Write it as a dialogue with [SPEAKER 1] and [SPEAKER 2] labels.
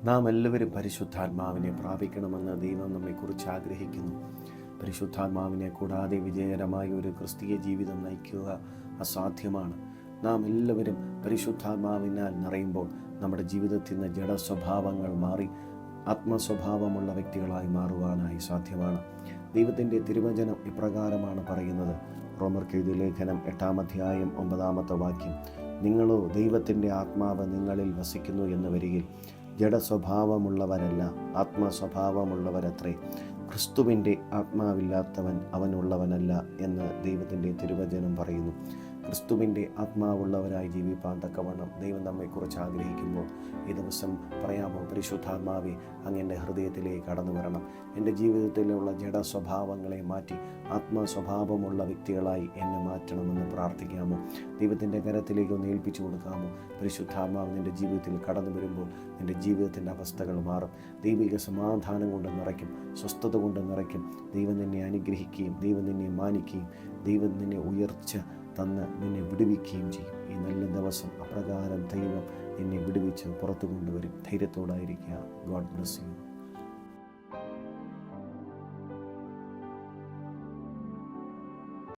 [SPEAKER 1] നാം എല്ലാവരും പരിശുദ്ധാത്മാവിനെ പ്രാപിക്കണമെന്ന് ദൈവം നമ്മെക്കുറിച്ച് ആഗ്രഹിക്കുന്നു. പരിശുദ്ധാത്മാവിനെ കൂടാതെ വിജയകരമായ ഒരു ക്രിസ്തീയ ജീവിതം നയിക്കുക അസാധ്യമാണ്. നാം എല്ലാവരും പരിശുദ്ധാത്മാവിനാൽ നിറയുമ്പോൾ നമ്മുടെ ജീവിതത്തിൽ നിന്ന് ജഡസ്വഭാവങ്ങൾ മാറി ആത്മസ്വഭാവമുള്ള വ്യക്തികളായി മാറുവാനായി സാധ്യമാണ്. ദൈവത്തിൻ്റെ തിരുവചനം ഇപ്രകാരമാണ് പറയുന്നത്. റോമർക്കെഴുതിയ ലേഖനം 8-ാം അധ്യായം 9-ാമത്തെ വാക്യം, നിങ്ങളോ ദൈവത്തിൻ്റെ ആത്മാവ് നിങ്ങളിൽ വസിക്കുന്നു എന്ന് വരികിൽ ജഡസ്വഭാവമുള്ളവരല്ല, ആത്മസ്വഭാവമുള്ളവരത്രേ. ക്രിസ്തുവിൻ്റെ ആത്മാവില്ലാത്തവൻ അവനുള്ളവനല്ല എന്ന് ദൈവത്തിൻ്റെ തിരുവചനം പറയുന്നു. ക്രിസ്തുവിൻ്റെ ആത്മാവുള്ളവരായി ജീവിപ്പാൻ തക്കവണ്ണം ദൈവം നമ്മെക്കുറിച്ച് ആഗ്രഹിക്കുമ്പോൾ ഈ ദിവസം പറയാമോ, പരിശുദ്ധാത്മാവെ അങ്ങ് എൻ്റെ ഹൃദയത്തിലേക്ക് കടന്നു വരണം. എൻ്റെ ജീവിതത്തിലുള്ള ജഡസ്വഭാവങ്ങളെ മാറ്റി ആത്മസ്വഭാവമുള്ള വ്യക്തികളായി എന്നെ മാറ്റണമെന്ന് പ്രാർത്ഥിക്കാമോ? ദൈവത്തിൻ്റെ കരത്തിലേക്ക് ഒന്ന് ഏൽപ്പിച്ചു കൊടുക്കാമോ? പരിശുദ്ധാത്മാവ് നിൻ്റെ ജീവിതത്തിൽ കടന്നു വരുമ്പോൾ നിൻ്റെ ജീവിതത്തിൻ്റെ അവസ്ഥകൾ മാറും. ദൈവിക സമാധാനം കൊണ്ട് നിറയ്ക്കും, സ്വസ്ഥത കൊണ്ട് നിറയ്ക്കും. ദൈവം നിന്നെ അനുഗ്രഹിക്കുകയും ദൈവം നിന്നെ മാനിക്കുകയും ദൈവം നിന്നെ ഉയർച്ച തന്ന് നിന്നെ വിടുവിക്കുകയും ചെയ്യും. ഈ നല്ല ദിവസം അപ്രകാരം ദൈവം നിന്നെ വിടുവിച്ച് പുറത്തു കൊണ്ടുവരും. ധൈര്യത്തോടായിരിക്കുക. God bless U.